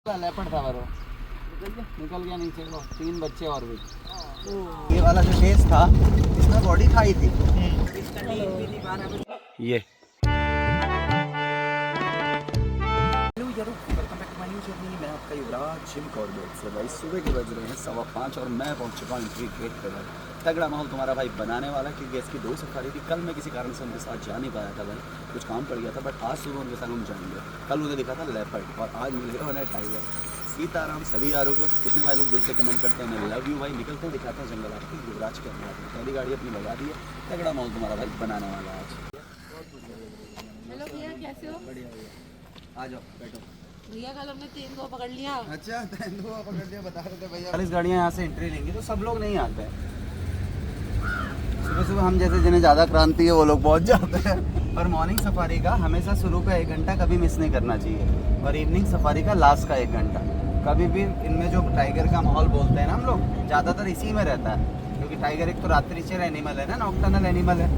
Leopard था वो, निकल गया नीचे। वो 3 बच्चे और भी। ये वाला जो केस था इसमें बॉडी खाई थी। ये मैं आपका युवराज जिम कॉर्बेट से। भाई सुबह के बज रहे हैं 5:15 और मैं पहुंच चुका हूँ एंट्री गेट पे। भाई तगड़ा माहौल तुम्हारा भाई बनाने वाला, क्योंकि इसकी 2 सफारी थी। कल मैं किसी कारण से उनके साथ जा नहीं पाया था भाई, कुछ काम पड़ गया था। बट आज सुबह उनके साथ हम जाएंगे। कल उन्हें दिखा था लेपर्ड और आज मिल गया उन्हें टाइगर। सीताराम सभी यारों को। कितने भाई लोग दिल से कमेंट करते हैं मैं लव यू भाई। निकलते हैं, दिखाते हैं जंगल आपकी। युवराज के अपने पहली गाड़ी अपनी लगा दी है। तगड़ा माहौल तुम्हारा भाई बनाने वाला आज। हेलो भैया, कैसे हो? बढ़िया भैया, आ जाओ बैठो। भैया कल हमने तेंदुआ पकड़ लिया। अच्छा तेंदुआ पकड़ लिया, बता रहे थे भैया। 40 गाड़ियाँ यहाँ से एंट्री लेंगी तो सब लोग नहीं आते हैं। सुबह सुबह हम जैसे जिन्हें ज़्यादा क्रांति है वो लोग पहुँच जाते हैं। और मॉर्निंग सफारी का हमेशा शुरू का 1 घंटा कभी मिस नहीं करना चाहिए, और इवनिंग सफारी का लास्ट का 1 घंटा कभी भी। इनमें जो टाइगर का माहौल बोलते हैं ना हम लोग, ज़्यादातर इसी में रहता है, क्योंकि टाइगर एक तो रात्रिचर एनिमल है ना, नॉकटर्नल एनिमल है।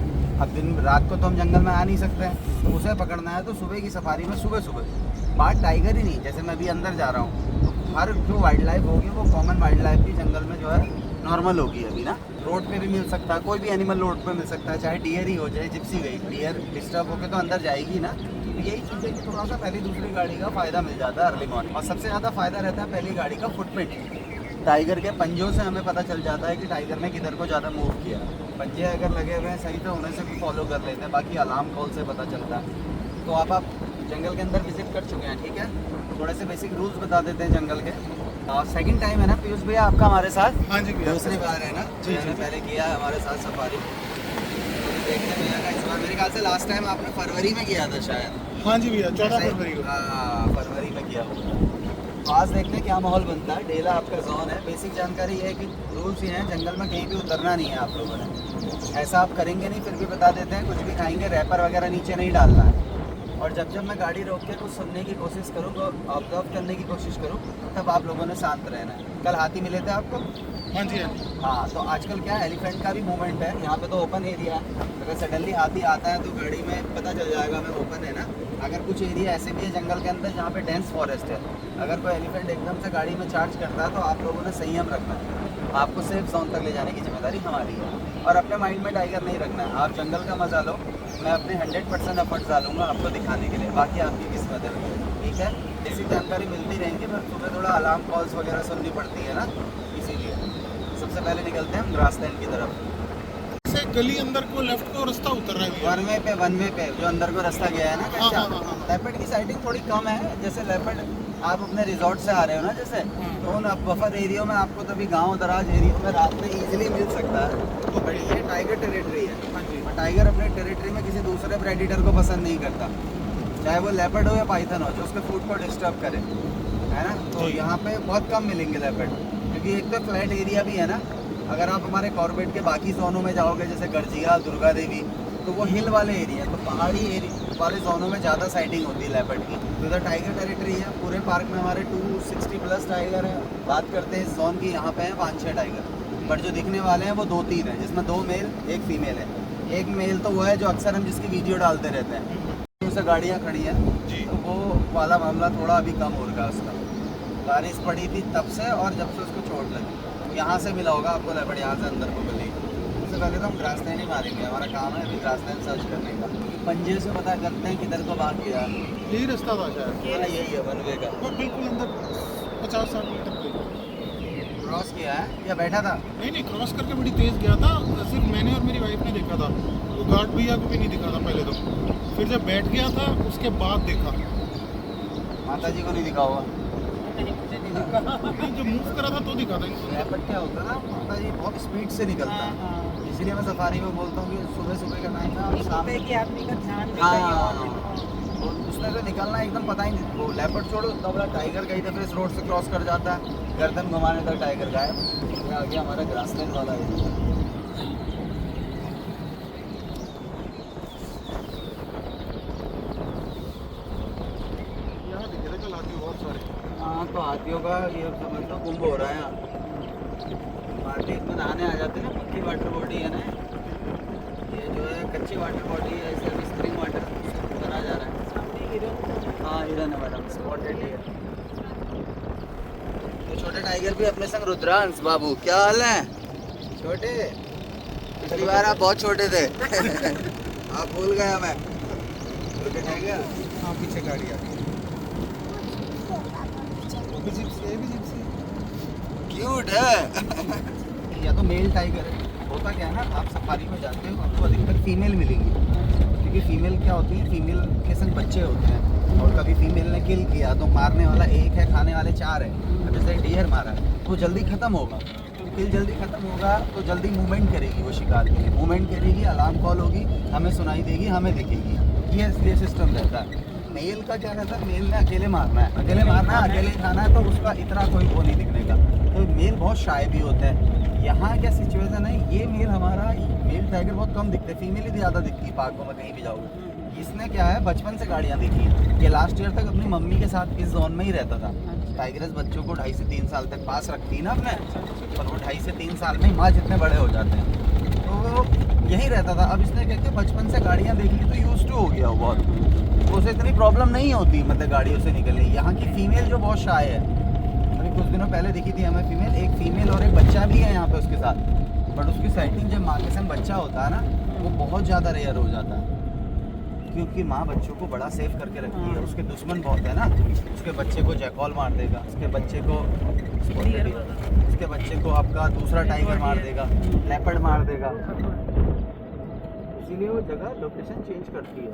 अब दिन रात को तो हम जंगल में आ नहीं सकते हैं, तो उसे पकड़ना है तो सुबह की सफारी में सुबह सुबह। बात टाइगर ही नहीं, जैसे मैं भी अंदर जा रहा हूँ तो हर जो वाइल्ड लाइफ होगी वो कॉमन वाइल्ड लाइफ भी जंगल में जो है नॉर्मल होगी अभी ना। रोड पे भी मिल सकता है, कोई भी एनिमल रोड पे मिल सकता है, चाहे डियर ही हो जाए। जिप्सी गई डियर डिस्टर्ब होकर तो अंदर जाएगी ना। तो यही चीज़ है कि थोड़ा सा पहली दूसरी गाड़ी का फ़ायदा मिल जाता है अर्ली मॉर्निंग। और सबसे ज़्यादा फ़ायदा रहता है पहली गाड़ी का फुटप्रिंट। टाइगर के पंजों से हमें पता चल जाता है कि टाइगर ने किधर को ज़्यादा मूव किया। पंजे अगर लगे हुए हैं सही तो उन्हें से भी फॉलो कर लेते हैं, बाकी अलार्म कॉल से पता चलता है। तो आप जंगल के अंदर विजिट कर चुके हैं, ठीक है। थोड़े से बेसिक रूल्स बता देते हैं जंगल के। और सेकंड टाइम है ना पीयूष भैया आपका हमारे साथ? हाँ जी भैया, दूसरी बार है ना जी। पहले किया है हमारे साथ सफारी। देखते भैया का इस बार मेरे ख्याल से लास्ट टाइम आपने फरवरी में किया था शायद। हाँ जी भैया, 14 फरवरी को। हाँ फरवरी में किया होगा। आज देखते हैं क्या माहौल बनता है। डेला आपका जोन है। बेसिक जानकारी ये है कि रूल्स ये हैं, जंगल में कहीं भी उतरना नहीं है आप लोगों ने। ऐसा आप करेंगे नहीं, फिर भी बता देते हैं। कुछ भी खाएंगे रैपर वगैरह नीचे नहीं डालना है। और जब मैं गाड़ी रोक के कुछ सुनने की कोशिश करूँ, तो ऑब्जर्व करने की कोशिश करूँ, तब आप लोगों ने शांत रहना है। कल हाथी मिले थे आपको? हाँ जी। हाँ, तो आजकल क्या है, एलिफेंट का भी मूवमेंट है यहाँ पे। तो ओपन एरिया है, अगर सडनली हाथी आता है तो गाड़ी में पता चल जाएगा हमें ओपन है ना। अगर कुछ एरिया ऐसे भी है जंगल के अंदर जहाँ पे डेंस फॉरेस्ट है, अगर कोई एलिफेंट एकदम से गाड़ी में चार्ज करता है तो आप लोगों ने संयम रखना है। आपको सेफ जोन तक ले जाने की जिम्मेदारी हमारी है, और अपने माइंड में टाइगर नहीं रखना है। आप जंगल का मजा लो, मैं अपने 100% एफर्ट्स डालूंगा आपको दिखाने के लिए। बाकी आपकी किस्मत है, ठीक है। ऐसी जानकारी मिलती रहेंगी, पर तुम्हें थोड़ा अलार्म कॉल्स वगैरह सुननी पड़ती है ना, इसीलिए। सबसे पहले निकलते हैं हम ग्रास लैंड की तरफ। से गली अंदर को लेफ्ट को रास्ता उतर रहा है। वन वे पे जो अंदर को रास्ता गया है ना, हाँ। लेपर्ड की साइटिंग थोड़ी कम है। जैसे लेपर्ड आप अपने रिजॉर्ट से आ रहे हो ना, जैसे तो उन बफर एरिया में आपको तभी गांव दराज एरिया में रात में इजीली मिल सकता है। तो ये टाइगर टेरिटरी है। और टाइगर अपने टेरिटरी में किसी दूसरे प्रेडिटर को पसंद नहीं करता, चाहे वो लेपर्ड हो या पाइथन हो, जो उसके फूड को डिस्टर्ब करे, है ना। तो यहाँ पे बहुत कम मिलेंगे लेपर्ड, क्योंकि एक तो फ्लैट एरिया भी है ना। अगर आप हमारे कॉर्बेट के बाकी जोनों में जाओगे, जैसे गर्जिया, दुर्गा देवी, तो वो हिल वाले एरिया, तो पहाड़ी एरिया वाले जोनों में ज़्यादा साइटिंग होती है लेपर्ड की। तो इधर टाइगर टेरिटरी है। पूरे पार्क में हमारे 260+ टाइगर हैं। बात करते हैं इस जोन की, यहाँ पे हैं 5-6 टाइगर, बट जो दिखने वाले हैं वो 2-3 हैं, जिसमें 2 मेल 1 फीमेल है। एक मेल तो वो है जो अक्सर हम जिसकी वीडियो डालते रहते हैं। उससे गाड़ियाँ खड़ी हैं, तो वो वाला मामला थोड़ा अभी कम हो रहा है उसका। बारिश पड़ी थी तब से, और जब से उसको चोट लगी, यहाँ से मिला होगा आपको लेपर्ड, यहाँ से अंदर को मिली। सबसे पहले तो हम ग्रास लैंड ही मारेंगे, हमारा काम है अभी ग्रास लैंड सर्च करने का। पंजे से पता करते हैं किधर को भाग गया। यही रास्ता था शायद। यही है वन वे का। वो बिल्कुल अंदर 50-60 मीटर पे क्रॉस किया है या बैठा था? नहीं, क्रॉस करके बड़ी तेज गया था। सिर्फ मैंने और मेरी वाइफ ने देखा था, वो गार्ड भैया को भी नहीं दिखा था पहले तो। फिर जब बैठ गया था उसके बाद देखा। माता जी को नहीं दिखा होगा? नहीं, जब मूव करा था तो दिखा था। लेपर्ड क्या होता है ना, माता जी बहुत स्पीड से निकलता है। इसलिए मैं सफारी में बोलता हूँ कि सुबह सुबह का टाइम है, और शाम के आदमी का ध्यान भी और उसने तो निकलना एकदम पता ही नहीं। वो लेपर्ड छोड़ो, उतना बड़ा टाइगर कई दफे इस रोड से क्रॉस कर जाता है, गर्दन घुमाने तक टाइगर गायब। ये आ गया हमारा ग्रास लैंड वाला एरिया। यहाँ दिखे थे कल हाथी बहुत सारे। हाँ, तो हाथियों का ये समझ लो कुंभ हो रहा है यहाँ। पार्टी में नहाने आ जाते हैं ना, पक्की वाटर बॉडी है ना, ये जो है कच्ची वाटर बॉडी है, ऐसे स्प्रिंग वाटर उतर आ जा रहा है। हाँ हिरन है मैडम, स्पॉटेड है। तो छोटे टाइगर भी अपने संग रुद्रांश बाबू, क्या हाल है छोटे? पिछली बार आप बहुत छोटे थे आप भूल गए मैं। छोटे टाइगर, हाँ पीछे गाड़ी आ रही है, वो भी जिप्सी है, ये भी जिप्सी है। क्यूट है या तो मेल टाइगर है। होता क्या है ना, आप सफारी में जाते हो आपको अधिकतर फीमेल मिलेगी, क्योंकि फीमेल क्या होती है, फीमेल के संग बच्चे होते हैं, और कभी फीमेल ने किल किया तो मारने वाला एक है, खाने वाले 4 हैं। अब जैसे डियर मारा तो जल्दी ख़त्म होगा, किल जल्दी ख़त्म होगा तो जल्दी मूवमेंट करेगी वो शिकार के लिए, मूवमेंट करेगी, अलार्म कॉल होगी, हमें सुनाई देगी, हमें दिखेगी, ये सिस्टम रहता है। मेल का क्या रहता है, मेल ने अकेले मारना है, अकेले खाना है, तो उसका इतना कोई वो नहीं दिखने का। तो मेल बहुत शाय भी होता है। यहाँ क्या सिचुएशन है, ये मेल हमारा मेल टाइगर बहुत कम दिखते हैं, फीमेल ही ज़्यादा दिखती है पार्कों में कहीं भी जाओगे। इसने क्या है, बचपन से गाड़ियाँ देखी हैं, ये लास्ट ईयर तक अपनी मम्मी के साथ इस जोन में ही रहता था। टाइगरस बच्चों को 2.5 से 3 साल तक पास रखती है ना अपने, पर वो 2.5 से 3 साल में माँ जितने बड़े हो जाते हैं, तो वो यही रहता था। अब इसने क्या किया, बचपन से गाड़ियाँ देख ली तो यूज टू हो गया वो बहुत, तो उसे इतनी प्रॉब्लम नहीं होती मतलब गाड़ियों से निकलने। यहाँ की फीमेल जो बहुत शाय है, अभी कुछ दिनों पहले दिखी थी हमें फीमेल, एक फीमेल और एक बच्चा भी है यहाँ पे उसके साथ, बट उसकी सेटिंग जब माँ के संग बच्चा होता है ना, वो बहुत ज़्यादा रेयर हो जाता है, क्योंकि माँ बच्चों को बड़ा सेफ करके रखती है। उसके दुश्मन बहुत है ना, उसके बच्चे को जैकॉल मार देगा, उसके बच्चे को आपका दूसरा टाइगर मार देगा, लेपर्ड मार देगा, इसीलिए वो जगह लोकेशन चेंज करती है।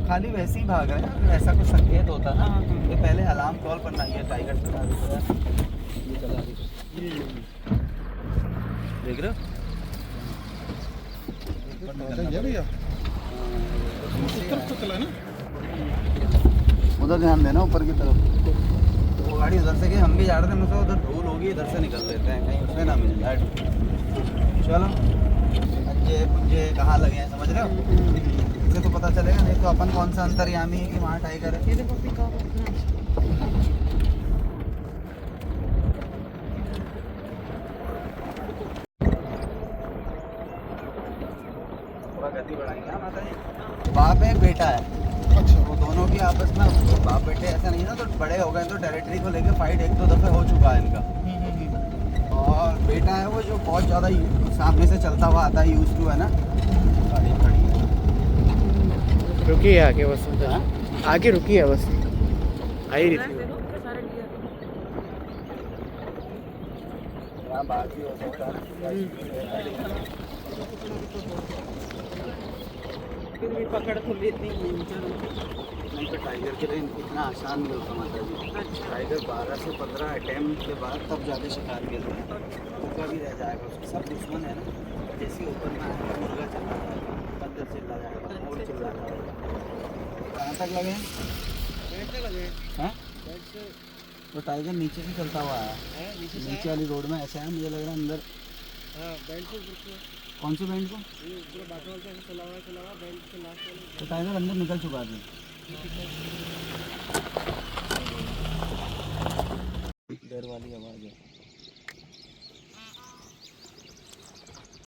खाली वैसे ही भाग रहे हैं, अगर ऐसा कुछ संकेत होता ना तो पहले अलार्म कॉल करना, ये टाइगर चला देता है, ये चला देख रहे हो ये भैया उस तरफ तो चला ना, उधर ध्यान देना ऊपर की तरफ। वो गाड़ी उधर से गई, हम भी जा रहे थे, मुझे उधर धूल होगी, इधर से निकल लेते हैं कहीं उसमें ना मिल जाए। चलो पंजे पुंजे कहाँ लगे हैं समझ रहे हो, इससे तो पता चलेगा, नहीं तो अपन कौन सा अंतर्यामी है कि वहाँ टाइगर है। ये देखो पिकअप थोड़ा गति बढ़ाएंगे ना माता जी। बाप है बेटा है, अच्छा वो दोनों की आपस में बाप बेटे ऐसा नहीं ना, तो बड़े हो गए तो टेरिटरी को लेकर फाइट 1-2 दफे हो चुका है इनका। और बेटा है वो जो बहुत ज़्यादा सामने से चलता हुआ आता है, यूज टू है ना। गाड़ी खड़ी है, रुकी है आगे बस, आगे रुकी है बस, आई रही थी। देखो सारे डियर यहाँ बात भी हो सकता है। फिर भी पकड़ तो लेती ही हैं, चलो। नहीं तो टाइगर के लिए इतना आसान नहीं होता माता जी। टाइगर 12 से 15 अटैम्प्ट के बाद तब जाके शिकार खेलता है, भूखा भी रह जाएगा, उसके सब दुश्मन है ना। जैसे ही ऊपर में आएगा मुर्गा चला जाएगा, बंदर चिल्ला जाएगा, मोर चिल्ला जाएगा। कहाँ तक लगे हैं? तो टाइगर नीचे से चलता हुआ है, नीचे वाली रोड में ऐसा है, मुझे लग रहा है अंदर। कौन से बैंड को? तो टाइगर अंदर निकल चुका है, डर वाली आवाज है।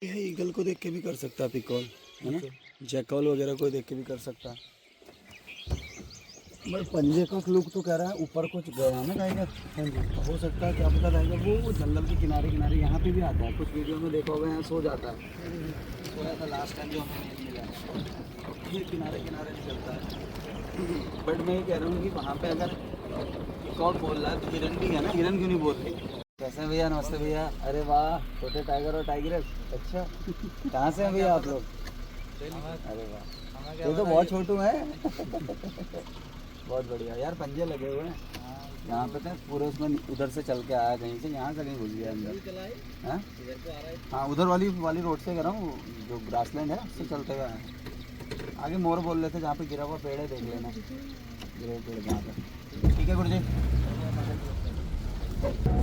ये ईगल को देख के भी कर सकता है पिकॉल, है ना, जैकॉल वगैरह को देख के भी कर सकता है। बट पंजे का लुक तो कह रहा है ऊपर कुछ गया है ना टाइगर। हाँ जी, हो सकता है क्या पता टाइगर वो जंगल के किनारे किनारे यहाँ पे भी आता है। कुछ वीडियो में देखा होगा यहाँ सो जाता है, सोया था लास्ट टाइम जो हमें मिला, ये किनारे किनारे निकलता है। बट मैं ये कह रहा हूँ कि वहाँ पे अगर कौन बोल रहा है तो हिरन भी है ना, हिरन क्यों नहीं बोल रही? कैसे हैं भैया? नमस्ते भैया। अरे वाह, छोटे टाइगर और टाइगर, अच्छा कहाँ से हैं भैया आप लोग? अरे वाह, ये तो बहुत छोटू है बहुत बढ़िया यार, पंजे लगे हुए हैं यहाँ पे। तो पूरे उसमें उधर से चल के आया कहीं से, यहाँ से कहीं घुस गया अंदर। हाँ उधर वाली रोड से कह रहा हूँ, जो ग्रासलैंड है उससे चलते हुए आया। आगे मोर बोल रहे थे, जहाँ पे गिरा हुआ पेड़ है देख लेना, गिरे हुए पेड़ जहाँ पे। ठीक है गुरु जी,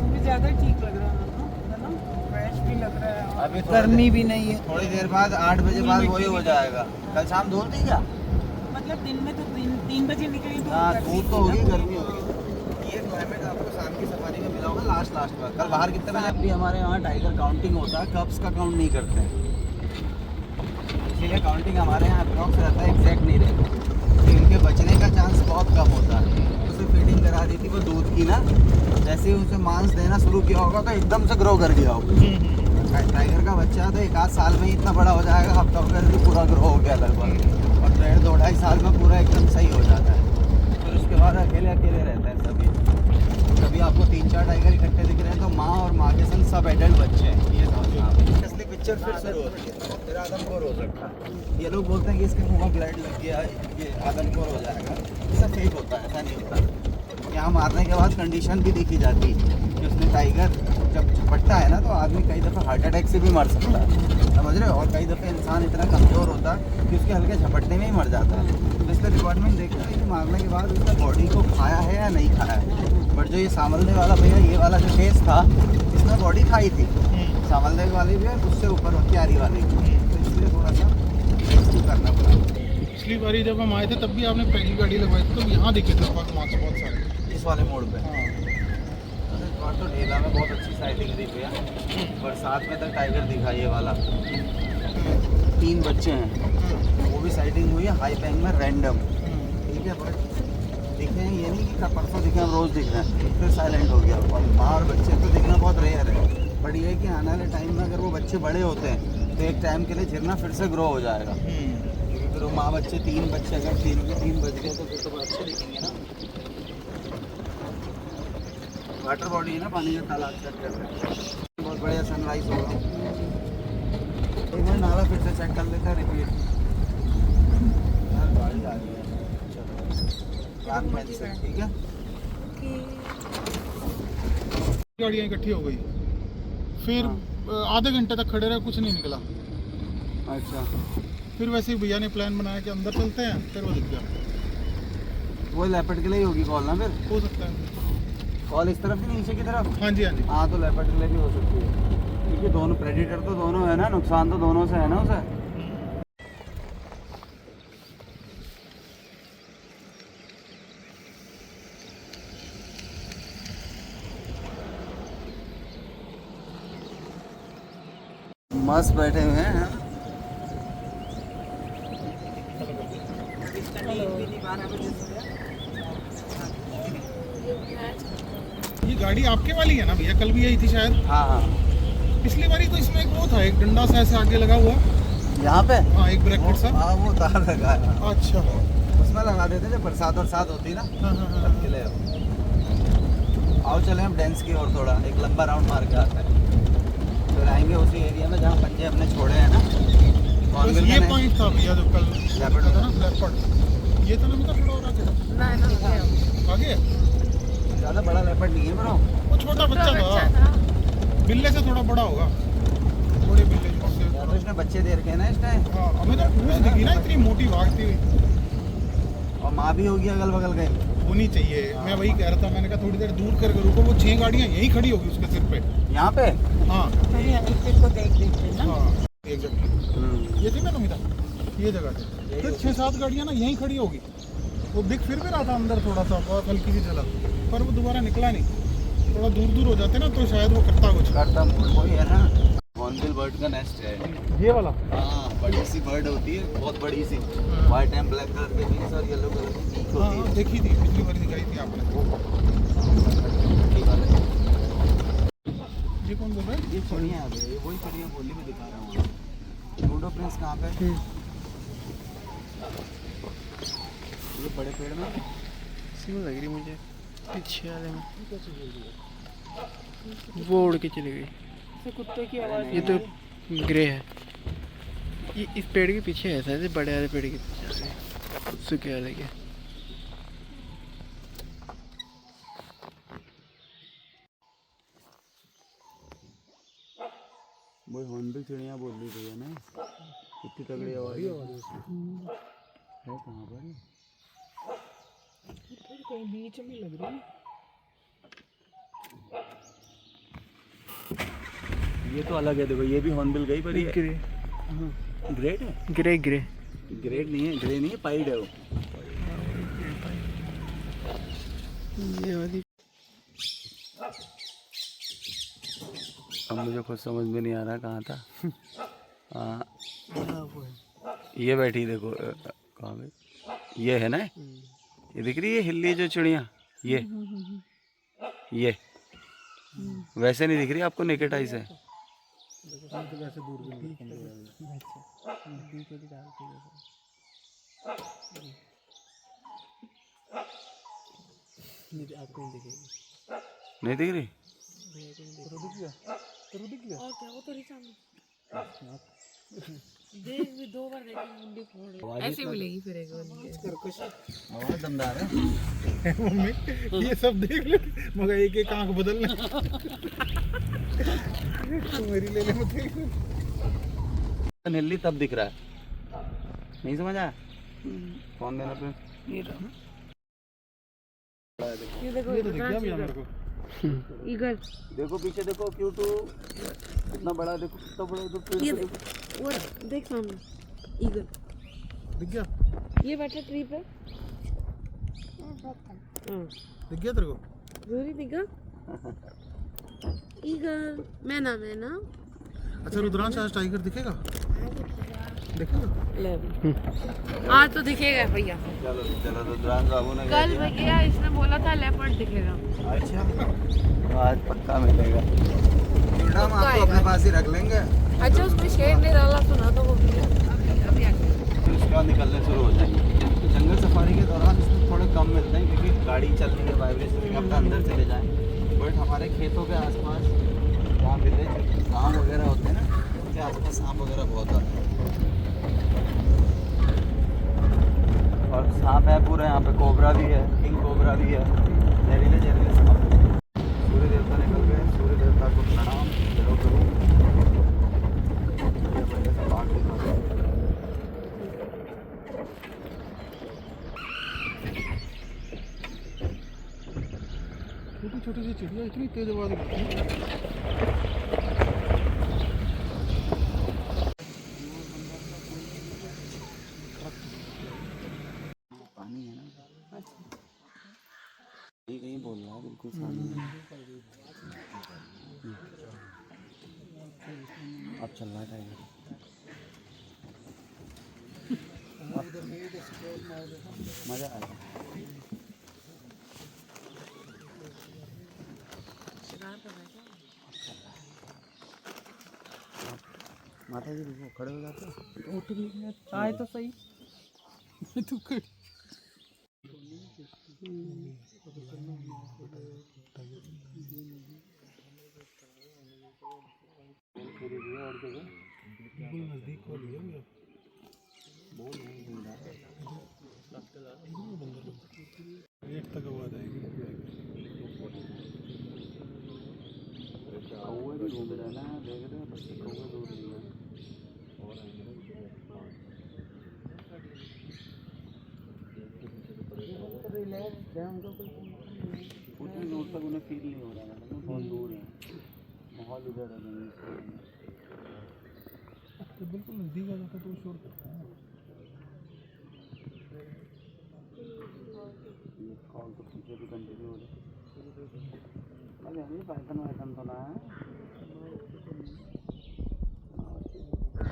मुझे ज़्यादा ठीक लग रहा है ना, फ्रेश भी लग रहा है, अभी गर्मी भी नहीं है। थोड़ी देर बाद 8 बजे बाद वही हो जाएगा। कल शाम धूप थी क्या? मतलब दिन में तो 3 बजे निकली तो हाँ गर्मी धूप तो थी होगी, ना। गर्मी होगी। ये क्लाइमेट आपको शाम की सफारी में मिला होगा लास्ट में। कल बाहर कितने बजे? अभी हमारे यहाँ टाइगर काउंटिंग होता है, कप्स का काउंट नहीं करते हैं, इसीलिए काउंटिंग हमारे यहाँ अप्रॉक्स रहता है, एग्जैक्ट नहीं रहता, तो इनके बचने का चांस बहुत कम होता है। तो सिर्फ ब्रीडिंग करा दी थी वो दूध की ना, जैसे ही उसे मांस देना शुरू किया होगा तो एकदम से ग्रो कर गया होगा। टाइगर का बच्चा तो 1 आध साल में ही इतना बड़ा हो जाएगा, हफ्ता होकर भी पूरा ग्रो हो गया लगभग, और 1.5-2.5 साल में पूरा एकदम सही हो जाता है। फिर उसके बाद अकेले अकेले रहते हैं सभी। कभी आपको 3-4 टाइगर इकट्ठे दिख रहे हैं तो माँ और माँ के संग सब एडल्ट बच्चे हैं, ये समझना आप। असली पिक्चर फिर शुरू होती है, फिर आदमखोर हो सकता है। ये लोग बोलते हैं कि इसके मुँह में ब्लड लग गया, ये आदमखोर हो जाएगा, ये सब फेक होता है, ऐसा नहीं होता। यहाँ मारने के बाद कंडीशन भी देखी जाती है कि उसने टाइगर जब झपटता है ना तो आदमी कई दफ़ा हार्ट अटैक से भी मर सकता है, समझ रहे हो, और कई दफ़े इंसान इतना कमज़ोर होता है कि उसके हल्के झपटने में ही मर जाता है। तो इसका डिपार्टमेंट देखता है कि मारने के बाद उसने बॉडी को खाया है या नहीं खाया है। बट जो ये सामलदे वाला भैया, ये वाला जो केस था, इसने बॉडी खाई थी, सामलदे वाली भी और उससे ऊपर क्यारी वाली भी, तो इसलिए थोड़ा सा रेस्क्यू करना पड़ा। पिछली बारी जब हम आए थे तब भी आपने पहली गाड़ी लगवाई थी, तो यहाँ दिखे थे मार्क्स बहुत सारे इस वाले मोड़ पे। हाँ। और तो ढेला में बहुत अच्छी साइटिंग थी भैया, बरसात में तक टाइगर दिखा ये वाला। 3 बच्चे हैं, वो भी साइटिंग हुई है हाई बैंक में रैंडम, ठीक है। बट दिखे हैं, ये नहीं कि परसों दिखे हम रोज़ दिख रहे हैं, फिर साइलेंट हो गया। और माँ और बच्चे तो दिखना बहुत रेयर है, बट ये है कि आने वाले टाइम में अगर वो बच्चे बड़े होते हैं तो एक टाइम के लिए झिरना फिर से ग्रो हो जाएगा, क्योंकि फिर वो माँ बच्चे 3 बच्चे अगर 3 के 3 बच गए तो फिर तो अच्छे दिखेंगे ना। वाटर बॉडी है ना, पानी का तालाब चेक कर रहे हैं, बहुत बढ़िया सनराइज होगा। एक बार नाला फिर से चेक कर लेते हैं, रिपीट। यार गाड़ी आ रही है, चलो प्लान मैच से, ठीक है। गाड़ियाँ इकट्ठी हो गई, फिर आधे घंटे तक खड़े रहे, कुछ नहीं निकला। अच्छा, फिर वैसे ही भैया ने प्लान बनाया कि अंदर चलते हैं, फिर वो दिख गया। वो लेपर्ड के लिए ही होगी कॉल ना, फिर हो सकता है। कॉल इस तरफ की नीचे की तरफ। हाँ जी, हाँ जी। हाँ, तो लेपर्ड के लिए भी हो सकती है, क्योंकि दोनों प्रेडिटर तो दोनों है ना, नुकसान तो दोनों से है ना उसे। मस्त बैठे हुए हैं। ये गाड़ी आपके वाली है ना भैया? कल भी यही थी शायद। हाँ हाँ, पिछली बारी तो इसमें एक वो था, एक डंडा सा ऐसे आगे लगा हुआ। यहाँ पे हाँ, एक ब्रैकेट सा। हाँ, वो तार लगा है, अच्छा। उसमें लगा देते जब बरसात होती है ना, हाँ हाँ तब के लिए। आओ चले हम डेंस की और थोड़ा एक लंबा राउंड मार के आते हैं, फिर आएंगे उसी एरिया में जहाँ पंजे हमने छोड़े हैं ना। बस ये पॉइंट था भैया जो कल लेपर्ड था ना, लेपर्ड। ये तो ना मतलब थोड़ा और आगे ज़्यादा बड़ा लेपर्ड नहीं है ब्रो, वो छोटा बच्चा था, बिल्ले से थोड़ा बड़ा होगा, बड़े बिल्ले से। या तो इसने बच्चे दे रखे हैं ना इस टाइम, हाँ, हमें तो पूछ दिखी ना, इतनी मोटी भागती हुई। और माँ भी होगी अगल बगल गई, होनी चाहिए। मैं वही कह रहा था, मैंने कहा थोड़ी देर दूर करके रुको, वो 6 गाड़ियाँ यहीं खड़ी होगी उसके सिर पे। यहाँ पे। हाँ को देख लेते हैं ना। हाँ, एग्जैक्टली ये थी ना नमिता, ये जगह थी। फिर 6-7 गाड़ियाँ ना यहीं खड़ी होगी। वो दिख फिर भी रहा था अंदर थोड़ा सा, बहुत हल्की सी झलक, पर वो दोबारा निकला नहीं। थोड़ा दूर दूर हो जाते ना तो शायद वो करता कुछ। करता वही है ना, हॉर्नबिल बर्ड का नेस्ट है ये वाला। हाँ, बड़ी सी बर्ड होती है, बहुत बड़ी सी, व्हाइट एंड ब्लैक कलर के विंग्स और येलो कलर की बीक होती हाँ, है। देखी थी पिछली बार दिखाई थी आपने। ये कौन बोल रहा है? ये चिड़िया है, ये वही चिड़िया बोली में दिखा रहा हूँ। लूडो प्रिंस कहाँ पे? ये बड़े पेड़ में सिम लग रही मुझे पीछे वाले में, वो उड़ के चली गई। कुत्ते की आवाज। ये तो ग्रे है, ये इस पेड़ के पीछे है शायद, बड़े वाले पेड़ के पीछे सूखे वाले के। वही हॉर्नबिल चिड़िया बोल रही थी ना, इतनी तगड़ी आवाज है। कहाँ पर है? कहीं बीच में लग रही है। ये तो अलग है, देखो ये भी हॉर्नबिल गई पर ये ग्रे, ग्रेट है। ग्रे ग्रे ग्रेट नहीं है, ग्रे नहीं है, पाइड है वो। ये वाली। अब मुझे कुछ समझ में नहीं आ रहा कहाँ था। ये बैठी देखो, कहाँ पे ये है ना, ये दिख रही है हिल्ली जो चिड़िया, ये वैसे नहीं दिख रही आपको नेकेड आई से? तो वैसे दूर भी नहीं दिखेंगे। नहीं दिख रही? और क्या वो तो रिचा देख भी 2 बार देखी मुंडी फोड़ ऐसे मिलेगी फिर एक बार आवाज दमदार है। मम्मी ये सब देख ले मगर एक एक आंख बदल ले। तो मेरी ले ले मत देख। नीली तब दिख रहा है, नहीं समझ आया? फोन देना पे ये देखो ये तो दिख गया भैया मेरे को। ईगल देखो पीछे देखो Q2 कितना बड़ा, देखो कितना बड़ा उधर पेड़ ये पे देखो। वो देख सामने ईगल दिख गया? ये बैठा ट्री पे। दिख गया तेरे को? जरूरी दिखा ईगल मैना मैना। अच्छा रुद्रांश आज टाइगर दिखेगा? दिखेगा? ले आज तो दिखेगा भैया। चलो चलो रुद्रांश बाबू ने कल भैया इसने बोला था लेपर्ड दिखेगा। अच्छा तो आज पक्का मिलेगा। हम आपको अपने पास ही रख लेंगे। अच्छा उसमें शेड नहीं डाला सुना तो वो अभी फिर उसके बाद निकलने शुरू हो जाएंगे। तो जंगल सफारी के दौरान इसमें थोड़े कम मिलते हैं क्योंकि गाड़ी चल रही है, वाइब्रेशन के अपना अंदर चले जाएं। बट हमारे खेतों के आसपास जहाँ विलेज गाँव वगैरह होते हैं ना, उनके आसपास सांप वगैरह बहुत आते हैं। और सांप है पूरा यहाँ पे, कोबरा भी है, किंग कोबरा भी है, जहरीले जहरीले सांप। सूर्य देवता निकल गए, सूर्य देवता को प्रणाम जरूर करूँ। ये बढ़िया सा बाग दिखा दो। छोटी छोटी सी चिड़िया इतनी तेज आवाज करती है। पानी है ना, कहीं कहीं बोल रहा है बिल्कुल सामने। अब चल रहा है टाइगर। मजा आएगा। माता जी रुको, खड़े हो जाते उठ भी आए तो सही। तू कर नजदीक हो गया एक तक आवाज आएगी। कौवे भी घूम रहे हैं ना, देख रहे हैं बच्चे कौवे दूर नहीं है। उतनी दूर तक उन्हें फील नहीं हो रहा है, मतलब बहुत दूर है, माहौल इधर है नहीं। तो बिल्कुल नजदीक आ जाता तो शोर करता है। कॉल तो पीछे भी कंटिन्यू हो रहा है। पाइथन वाइथन तो ना है,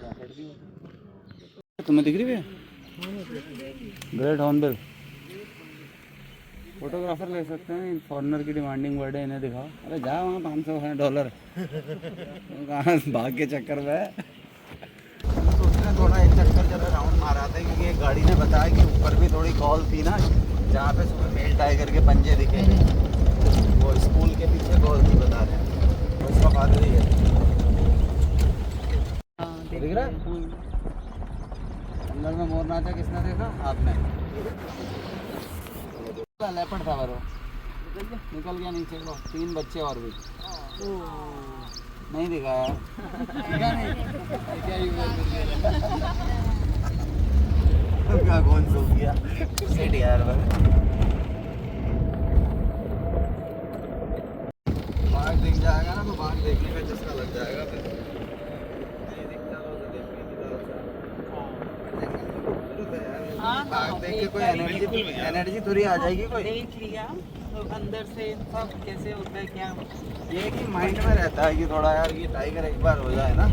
जैकेट भी हो। तुम्हें दिख रही है ग्रेट हॉर्नबिल? फोटोग्राफर ले सकते हैं, फॉरेनर की डिमांडिंग वर्ड है, इन्हें दिखाओ। अरे जाओ वहाँ $500 कहाँ भाग के चक्कर में। सोच रहे थोड़ा एक चक्कर चलो राउंड मारा था क्योंकि एक गाड़ी ने बताया कि ऊपर भी थोड़ी कॉल थी ना, जहाँ पे सुबह मेल टाइगर के पंजे दिखे, वो स्कूल के पीछे कॉल थी बता रहे हैं, तो इसका फादर ही है। दिख रहा है अंदर में मोर नाचा, किसने देखा? आपने? लेपर्ड था वो, निकल गया नीचे। लो 3 बच्चे और भी नहीं दिखाया, दिखा नहीं क्या कौन सो गया सेट यार। बाघ दिख जाएगा ना तो बाघ देखने का चस्का लग जाएगा फिर। नहीं दिखता तो उसे देखने की बाघ देख के कोई एनर्जी थोड़ी आ जाएगी। कोई देख लिया तो अंदर से सब कैसे होता है क्या, ये कि माइंड में रहता है कि थोड़ा यार ये टाइगर एक बार हो जाए ना।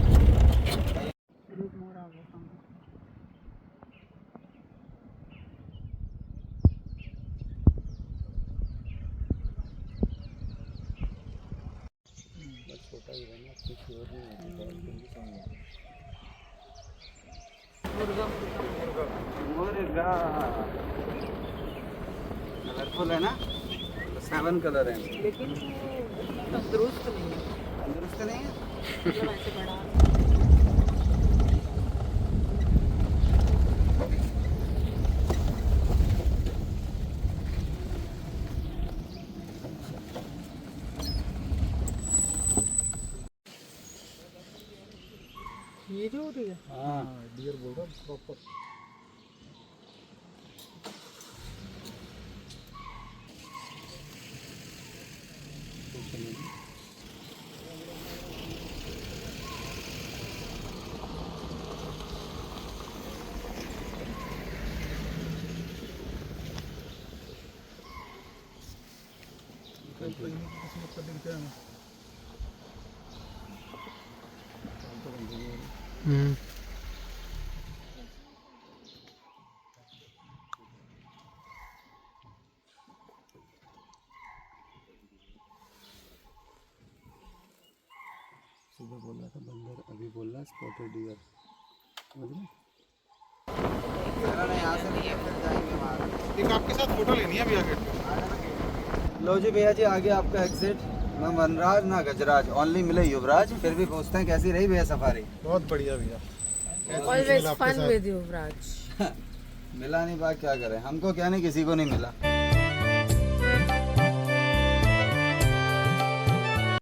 मुर्गा कलरफुल है ना, 7 कलर है। लेकिन वो तंदुरुस्त नहीं है, तंदुरुस्त नहीं है। मतलब ऐसे बड़ा। ये जो हो रही है हाँ डियर बोल रहा प्रॉपर। हम्म। सुबह बोल रहा था बंदर, अभी बोल रहा स्पॉटेड डियर। समझ रहे? चलो ना, यहाँ से नहीं है, फिर जाएंगे वहाँ। एक आपके साथ फोटो लेनी है भैया गेट पे। लो जी भैया जी, आगे आपका एग्जिट। ना वनराज ना गजराज, ओनली मिले युवराज। फिर भी पूछते हैं कैसी रही भैया सफारी। बहुत बढ़िया भैया। ऑलवेज फन विद युवराज। मिला नहीं बा, क्या करें, हमको क्या नहीं, किसी को नहीं मिला।